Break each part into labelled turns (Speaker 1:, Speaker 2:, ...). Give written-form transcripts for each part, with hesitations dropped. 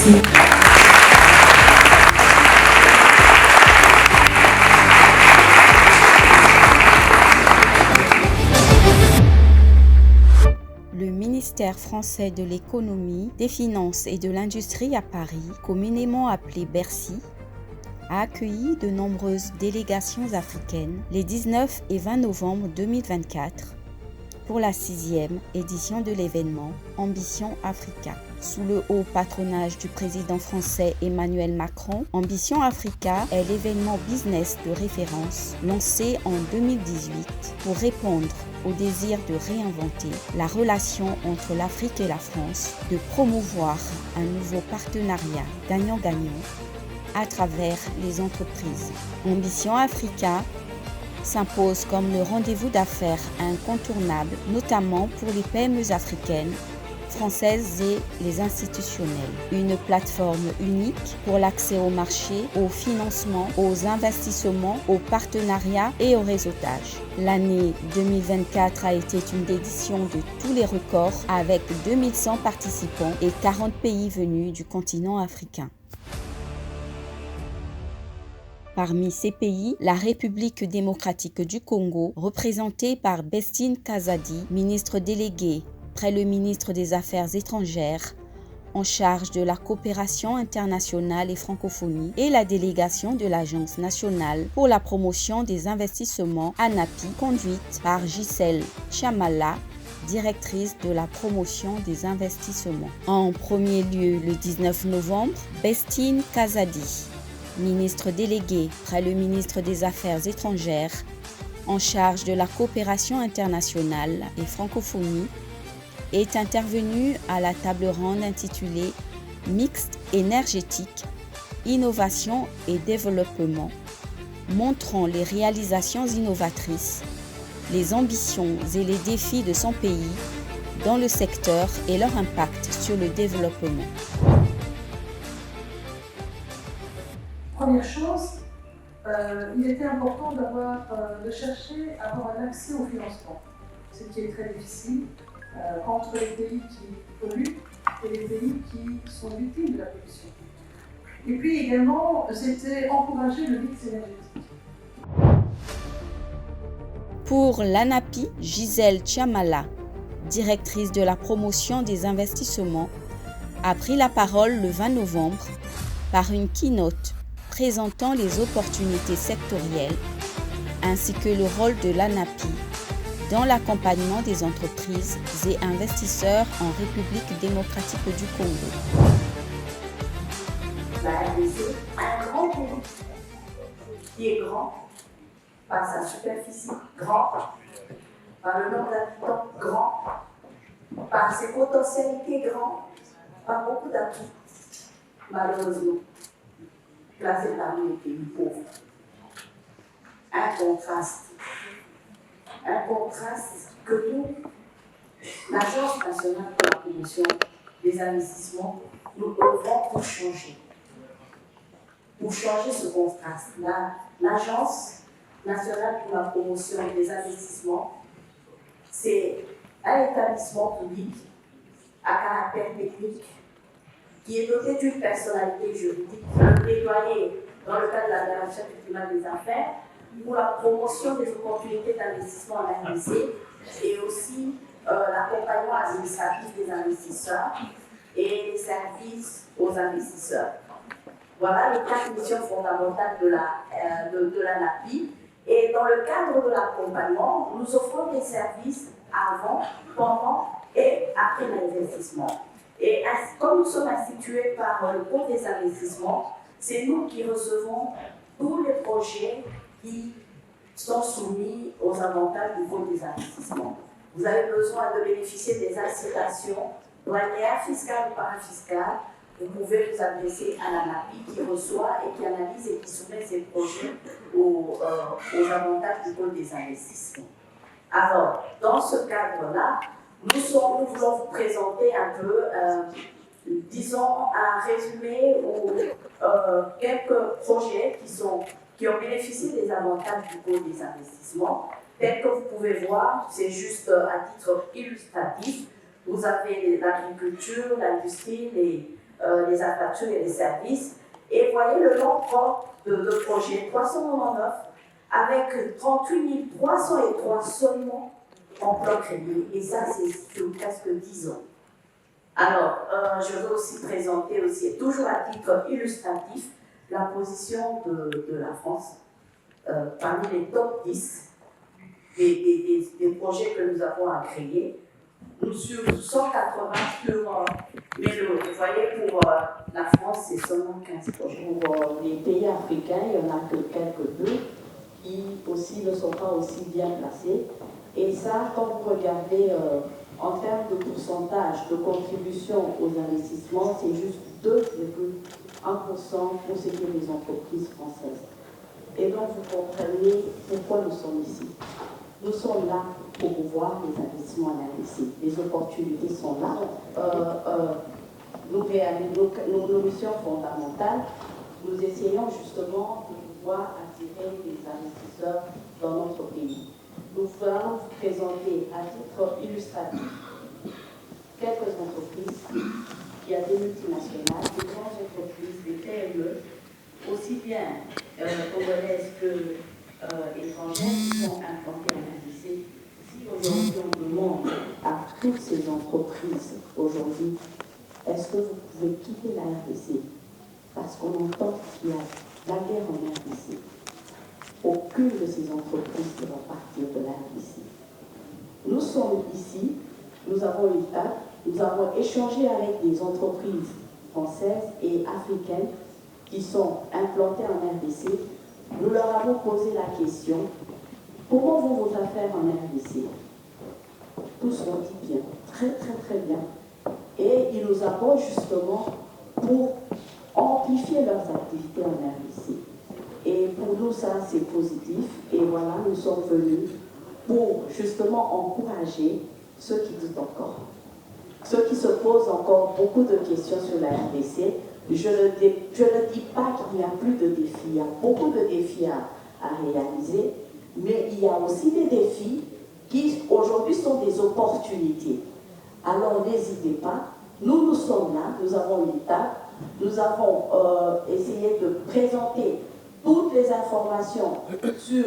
Speaker 1: Merci.
Speaker 2: Le ministère français de l'économie, des finances et de l'industrie à Paris, communément appelé Bercy, a accueilli de nombreuses délégations africaines les 19 et 20 novembre 2024 pour la 6e édition de l'événement Ambition Africa. Sous le haut patronage du président français Emmanuel Macron, Ambition Africa est l'événement business de référence lancé en 2018 pour répondre au désir de réinventer la relation entre l'Afrique et la France, de promouvoir un nouveau partenariat gagnant-gagnant à travers les entreprises. Ambition Africa s'impose comme le rendez-vous d'affaires incontournable, notamment pour les PME africaines, françaises et les institutionnels. Une plateforme unique pour l'accès au marché, au financement, aux investissements, aux partenariats et au réseautage. L'année 2024 a été une édition de tous les records avec 2100 participants et 40 pays venus du continent africain. Parmi ces pays, la République démocratique du Congo, représentée par Bestine Kazadi, ministre déléguée près le ministre des Affaires étrangères, en charge de la coopération internationale et francophonie, et la délégation de l'Agence nationale pour la promotion des investissements ANAPI, conduite par Gisèle Chamala, directrice de la promotion des investissements. En premier lieu, le 19 novembre, Bestine Kazadi, ministre déléguée près le ministre des Affaires étrangères, en charge de la coopération internationale et francophonie, est intervenue à la table ronde intitulée Mixte énergétique, innovation et développement, montrant les réalisations innovatrices, les ambitions et les défis de son pays dans le secteur et leur impact sur le développement.
Speaker 3: Première chose, il était important de chercher à avoir un accès au financement, ce qui est très difficile entre les pays qui polluent et les pays qui sont victimes de la pollution. Et puis également, c'était encourager le mix énergétique.
Speaker 2: Pour l'ANAPI, Gisèle Chamala, directrice de la promotion des investissements, a pris la parole le 20 novembre par une keynote présentant les opportunités sectorielles ainsi que le rôle de l'ANAPI dans l'accompagnement des entreprises et investisseurs en République démocratique du Congo.
Speaker 4: La RDC a un grand pays qui est grand par sa superficie, grand par le nombre d'habitants, grand par ses potentialités, grand par beaucoup d'atouts, malheureusement placé parmi les pays pauvres. Un contraste que nous, l'Agence nationale pour la promotion des investissements, nous œuvrons pour changer. Pour changer ce contraste, l'Agence nationale pour la promotion des investissements, c'est un établissement public à caractère technique qui est doté d'une personnalité juridique, plaidoyer dans le cadre de la direction du climat des affaires pour la promotion des opportunités d'investissement en RDC et aussi l'accompagnement administratif des investisseurs et les services aux investisseurs. Voilà les 4 missions fondamentales de l'ANAPI. Et dans le cadre de l'accompagnement, nous offrons des services avant, pendant et après l'investissement. Et comme nous sommes institués par le Pôle des investissements, c'est nous qui recevons tous les projets qui sont soumis aux avantages du Pôle des investissements. Vous avez besoin de bénéficier des incitations douanières, fiscales ou parafiscales. Vous pouvez vous adresser à l'ANAPI qui reçoit et qui analyse et qui soumet ces projets aux avantages du Pôle des investissements. Alors, dans ce cadre-là, nous voulons vous présenter un peu, disons, un résumé ou quelques projets qui ont bénéficié des avantages du Pôle des investissements. Tel que vous pouvez voir, c'est juste à titre illustratif. Vous avez l'agriculture, l'industrie, les infrastructures et les services. Et voyez le nombre de projets, 399, avec 38 303 seulement en plan crédit. Et ça, c'est sur presque 10 ans. Alors, je veux aussi présenter, aussi, toujours à titre illustratif, la position de la France parmi les top 10 des projets que nous avons à créer. Nous sur 180 mais vous voyez, pour la France, c'est seulement 15 projets. Pour les pays africains, il n'y en a que quelques-uns qui aussi ne sont pas aussi bien placés. Et ça, quand vous regardez en termes de pourcentage de contribution aux investissements, c'est juste 2,1% pour ce qui est des entreprises françaises. Et donc, vous comprenez pourquoi nous sommes ici. Nous sommes là pour voir les investissements en RDC. Les opportunités sont là. Nos missions fondamentales, nous essayons justement de pouvoir attirer des investisseurs dans notre pays. Nous allons vous présenter à titre illustratif quelques entreprises. Il y a des multinationales, des grandes entreprises, des PME, aussi bien congolaises que étrangères qui sont implantées en RDC. Si aujourd'hui on demande à toutes ces entreprises aujourd'hui, est-ce que vous pouvez quitter la RDC? Parce qu'on entend qu'il y a la guerre en RDC. Aucune de ces entreprises ne va partir de la RDC. Nous sommes ici, nous avons l'État, nous avons échangé avec des entreprises françaises et africaines qui sont implantées en RDC. Nous leur avons posé la question, comment vont vos affaires en RDC? Tous ont dit bien, très très très bien. Et ils nous apportent justement pour amplifier leurs activités en RDC. Et pour nous, ça, c'est positif. Et voilà, nous sommes venus pour justement encourager ceux qui doutent encore. Ceux qui se posent encore beaucoup de questions sur la RDC. Je ne dis pas qu'il n'y a plus de défis. Il y a beaucoup de défis à réaliser. Mais il y a aussi des défis qui, aujourd'hui, sont des opportunités. Alors, n'hésitez pas. Nous sommes là. Nous avons l'État. Nous avons essayé de présenter toutes les informations sur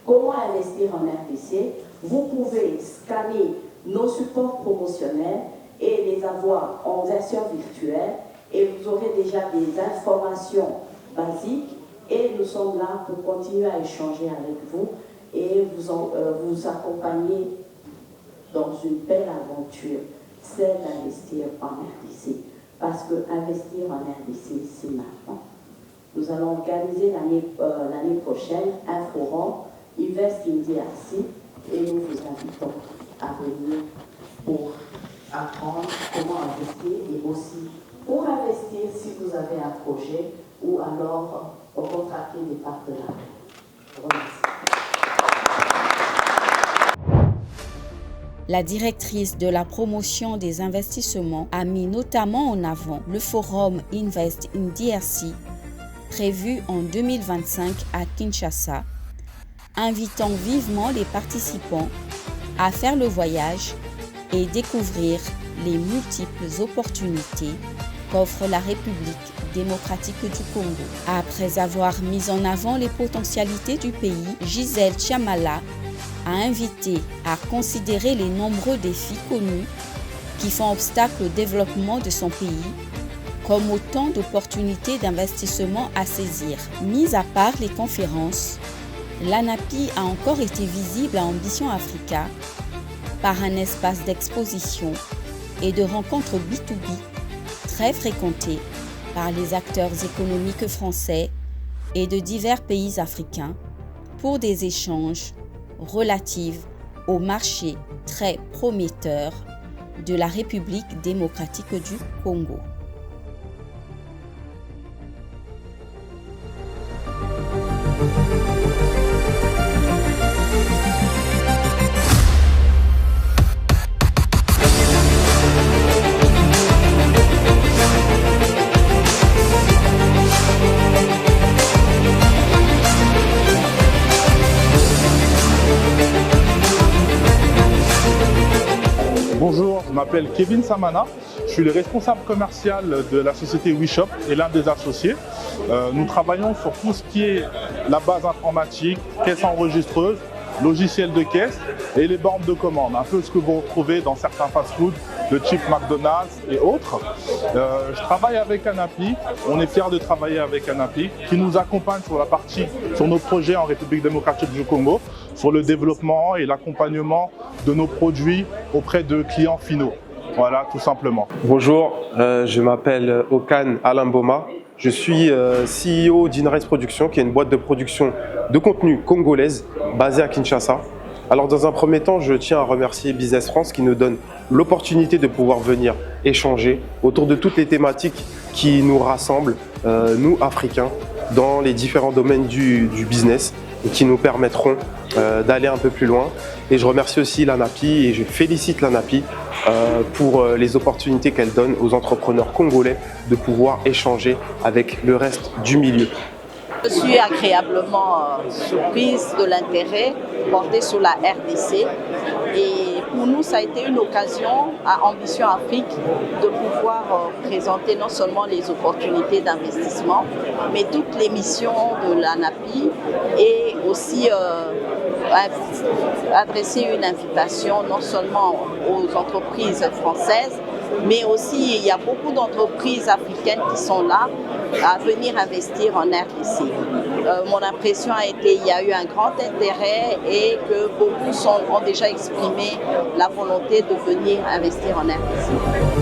Speaker 4: comment investir en RDC. Vous pouvez scanner nos supports promotionnels et les avoir en version virtuelle et vous aurez déjà des informations basiques et nous sommes là pour continuer à échanger avec vous et vous accompagner dans une belle aventure, celle d'investir en RDC. Parce que investir en RDC, c'est maintenant. Nous allons organiser l'année prochaine un forum Invest in DRC et nous vous invitons à venir pour apprendre comment investir et aussi pour investir si vous avez un projet ou alors contracter des partenaires.
Speaker 2: La directrice de la promotion des investissements a mis notamment en avant le forum Invest in DRC prévu en 2025 à Kinshasa, invitant vivement les participants à faire le voyage et découvrir les multiples opportunités qu'offre la République démocratique du Congo. Après avoir mis en avant les potentialités du pays, Gisèle Chamala a invité à considérer les nombreux défis connus qui font obstacle au développement de son pays comme autant d'opportunités d'investissement à saisir. Mis à part les conférences, l'ANAPI a encore été visible à Ambition Africa par un espace d'exposition et de rencontres B2B très fréquenté par les acteurs économiques français et de divers pays africains pour des échanges relatifs au marché très prometteur de la République démocratique du Congo.
Speaker 1: Bonjour, je m'appelle Kevin Samana, je suis le responsable commercial de la société WeShop et l'un des associés. Nous travaillons sur tout ce qui est la base informatique, caisse enregistreuse, logiciel de caisse et les bornes de commande, un peu ce que vous retrouvez dans certains fast-food de type McDonald's et autres. Je travaille avec Anapi, on est fiers de travailler avec Anapi qui nous accompagne sur nos projets en République démocratique du Congo, sur le développement et l'accompagnement de nos produits auprès de clients finaux. Voilà, tout simplement.
Speaker 5: Bonjour, je m'appelle Okan Alain Boma. Je suis CEO d'Inres Production, qui est une boîte de production de contenu congolaise basée à Kinshasa. Alors dans un premier temps, je tiens à remercier Business France qui nous donne l'opportunité de pouvoir venir échanger autour de toutes les thématiques qui nous rassemblent, nous Africains, dans les différents domaines du business et qui nous permettront d'aller un peu plus loin. Et je remercie aussi l'Anapi et je félicite l'Anapi pour les opportunités qu'elle donne aux entrepreneurs congolais de pouvoir échanger avec le reste du milieu.
Speaker 6: Je suis agréablement surprise de l'intérêt porté sur la RDC et pour nous ça a été une occasion à Ambition Afrique de pouvoir présenter non seulement les opportunités d'investissement mais toutes les missions de l'ANAPI et aussi adresser une invitation non seulement aux entreprises françaises mais aussi il y a beaucoup d'entreprises africaines qui sont là à venir investir en RDC. Mon impression a été qu'il y a eu un grand intérêt et que beaucoup ont déjà exprimé la volonté de venir investir en RDC.